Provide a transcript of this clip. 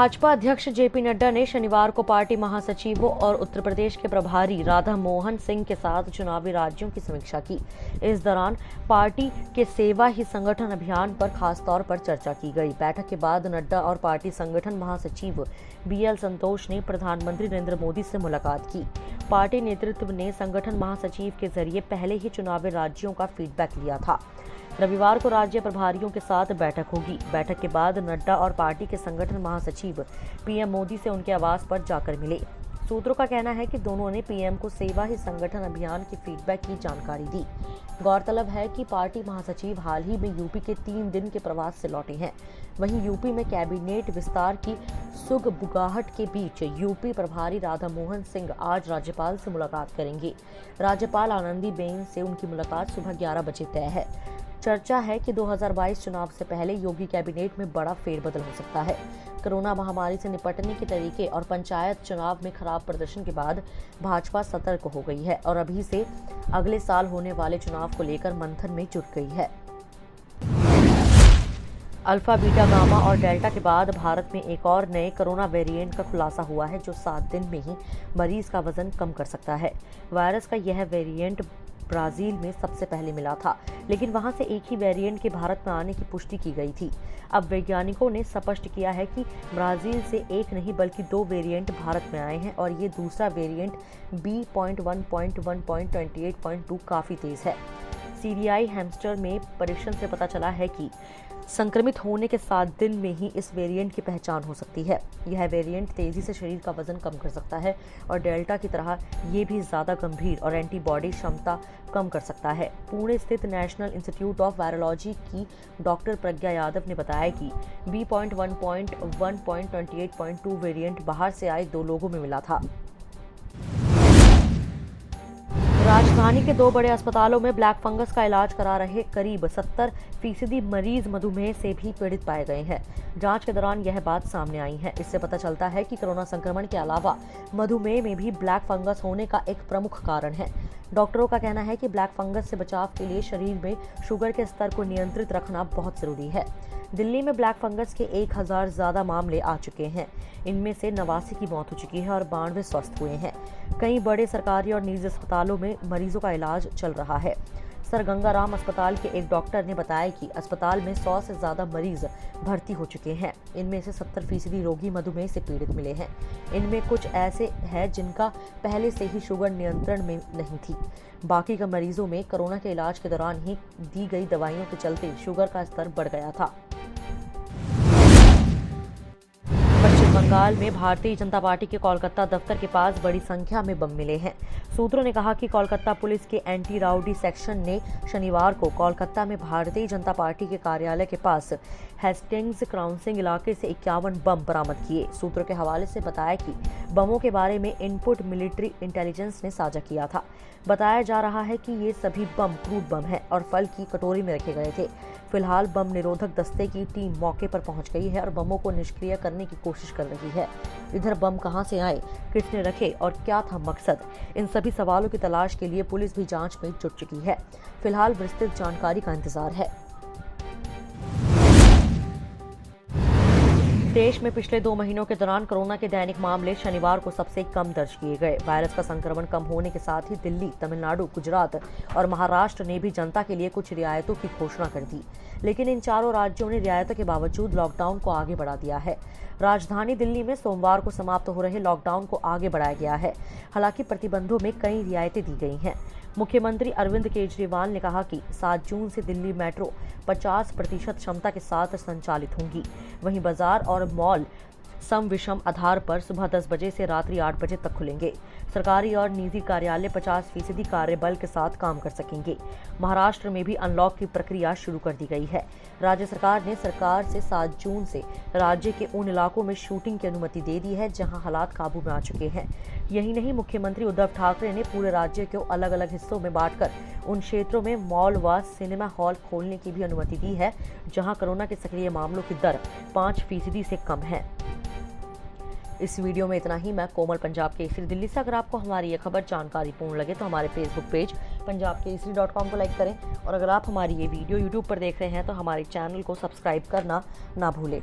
भाजपा अध्यक्ष जेपी नड्डा ने शनिवार को पार्टी महासचिवों और उत्तर प्रदेश के प्रभारी राधा मोहन सिंह के साथ चुनावी राज्यों की समीक्षा की। इस दौरान पार्टी के सेवा ही संगठन अभियान पर खास तौर पर चर्चा की गई। बैठक के बाद नड्डा और पार्टी संगठन महासचिव बीएल संतोष ने प्रधानमंत्री नरेंद्र मोदी से मुलाकात की। पार्टी नेतृत्व ने संगठन महासचिव के जरिए पहले ही चुनावी राज्यों का फीडबैक लिया था। रविवार को राज्य प्रभारियों के साथ बैठक होगी। बैठक के बाद नड्डा और पार्टी के संगठन महासचिव पीएम मोदी से उनके आवास पर जाकर मिले। सूत्रों का कहना है कि दोनों ने पीएम को सेवा ही संगठन अभियान के फीडबैक की जानकारी दी। गौरतलब है कि पार्टी महासचिव हाल ही में यूपी के 3 दिन के प्रवास से लौटे हैं। वहीं यूपी में कैबिनेट विस्तार की सुगबुगाहट के बीच यूपी प्रभारी राधा मोहन सिंह आज राज्यपाल से मुलाकात करेंगे। राज्यपाल आनंदीबेन से उनकी मुलाकात सुबह 11 बजे तय है। चर्चा है कि 2022 चुनाव से पहले योगी कैबिनेट में बड़ा फेरबदल हो सकता है। कोरोना महामारी से निपटने के तरीके और पंचायत चुनाव में खराब प्रदर्शन के बाद भाजपा सतर्क हो गई है और अभी से अगले साल होने वाले चुनाव को लेकर मंथन में जुट गई है। अल्फा, बीटा, गामा और डेल्टा के बाद भारत में एक और नए कोरोना वेरिएंट का खुलासा हुआ है जो 7 दिन में ही मरीज का वजन कम कर सकता है। वायरस का यह वेरिएंट ब्राजील में सबसे पहले मिला था, लेकिन वहां से एक ही वेरिएंट के भारत में आने की पुष्टि की गई थी। अब वैज्ञानिकों ने स्पष्ट किया है कि ब्राजील से एक नहीं बल्कि 2 वेरिएंट भारत में आए हैं और ये दूसरा वेरिएंट B.1.1.28.2 काफी तेज है। सीरियाई हैमस्टर में परीक्षण से पता चला है कि संक्रमित होने के 7 दिन में ही इस वेरिएंट की पहचान हो सकती है। यह वेरिएंट तेजी से शरीर का वजन कम कर सकता है और डेल्टा की तरह ये भी ज्यादा गंभीर और एंटीबॉडी क्षमता कम कर सकता है। पुणे स्थित नेशनल इंस्टीट्यूट ऑफ वायरोलॉजी की डॉक्टर प्रज्ञा यादव ने बताया कि B.1.1.28.2 वेरिएंट बाहर से आए 2 लोगों में मिला था। राजधानी के 2 बड़े अस्पतालों में ब्लैक फंगस का इलाज करा रहे करीब 70% मरीज मधुमेह से भी पीड़ित पाए गए हैं। जांच के दौरान यह बात सामने आई है। इससे पता चलता है कि कोरोना संक्रमण के अलावा मधुमेह में भी ब्लैक फंगस होने का एक प्रमुख कारण है। डॉक्टरों का कहना है कि ब्लैक फंगस से बचाव के लिए शरीर में शुगर के स्तर को नियंत्रित रखना बहुत जरूरी है। दिल्ली में ब्लैक फंगस के 1000 ज्यादा मामले आ चुके हैं। इनमें से 89 की मौत हो चुकी है और 92 स्वस्थ हुए हैं। कई बड़े सरकारी और निजी अस्पतालों में मरीजों का इलाज चल रहा है। सर गंगाराम अस्पताल के एक डॉक्टर ने बताया कि अस्पताल में 100 से ज्यादा मरीज भर्ती हो चुके हैं। इनमें से 70% रोगी मधुमेह से पीड़ित मिले हैं। इनमें कुछ ऐसे हैं जिनका पहले से ही शुगर नियंत्रण में नहीं थी। बाकी का मरीजों में कोरोना के इलाज के दौरान ही दी गई दवाइयों के चलते शुगर का स्तर बढ़ गया था। पश्चिम बंगाल में भारतीय जनता पार्टी के कोलकाता दफ्तर के पास बड़ी संख्या में बम मिले हैं। सूत्रों ने कहा कि कोलकाता पुलिस के एंटी राउडी सेक्शन ने शनिवार को कोलकाता में भारतीय जनता पार्टी के कार्यालय के पास हेस्टिंग्स क्रॉसिंग इलाके से 51 बम बरामद किए। सूत्रों के हवाले से बताया कि बमों के बारे में इनपुट मिलिट्री इंटेलिजेंस ने साझा किया था। बताया जा रहा है कि ये सभी बम क्रूड बम हैं और फल की कटोरी में रखे गए थे। फिलहाल बम निरोधक दस्ते की टीम मौके पर पहुंच गई है और बमों को निष्क्रिय करने की कोशिश कर रही है। इधर बम कहां से आए, किसने रखे और क्या था मकसद, इन सभी सवालों की तलाश के लिए पुलिस भी जांच में जुट चुकी है। फिलहाल विस्तृत जानकारी का इंतजार है। देश में पिछले 2 महीनों के दौरान कोरोना के दैनिक मामले शनिवार को सबसे कम दर्ज किए गए। वायरस का संक्रमण कम होने के साथ ही दिल्ली, तमिलनाडु, गुजरात और महाराष्ट्र ने भी जनता के लिए कुछ रियायतों की घोषणा कर दी, लेकिन इन चारों राज्यों ने रियायतों के बावजूद लॉकडाउन को आगे बढ़ा दिया है। राजधानी दिल्ली में सोमवार को समाप्त हो रहे लॉकडाउन को आगे बढ़ाया गया है। हालांकि प्रतिबंधों में कई रियायतें दी गई हैं। मुख्यमंत्री अरविंद केजरीवाल ने कहा कि 7 जून से दिल्ली मेट्रो 50% क्षमता के साथ संचालित होंगी। वहीं बाजार और मॉल सम विषम आधार पर सुबह 10 बजे से रात्रि 8 बजे तक खुलेंगे। सरकारी और निजी कार्यालय 50% कार्यबल के साथ काम कर सकेंगे। महाराष्ट्र में भी अनलॉक की प्रक्रिया शुरू कर दी गई है। राज्य सरकार ने 7 जून से राज्य के उन इलाकों में शूटिंग की अनुमति दे दी है जहां हालात काबू में आ चुके हैं। यही नहीं, मुख्यमंत्री उद्धव ठाकरे ने पूरे राज्य को अलग अलग हिस्सों में बांटकर उन क्षेत्रों में मॉल व सिनेमा हॉल खोलने की भी अनुमति दी है जहां कोरोना के सक्रिय मामलों की दर 5% से कम है। इस वीडियो में इतना ही। मैं कोमल, पंजाब केसरी दिल्ली से। अगर आपको हमारी ये खबर जानकारीपूर्ण लगे तो हमारे फेसबुक पेज punjabkesari.com को लाइक करें और अगर आप हमारी ये वीडियो यूट्यूब पर देख रहे हैं तो हमारे चैनल को सब्सक्राइब करना ना भूलें।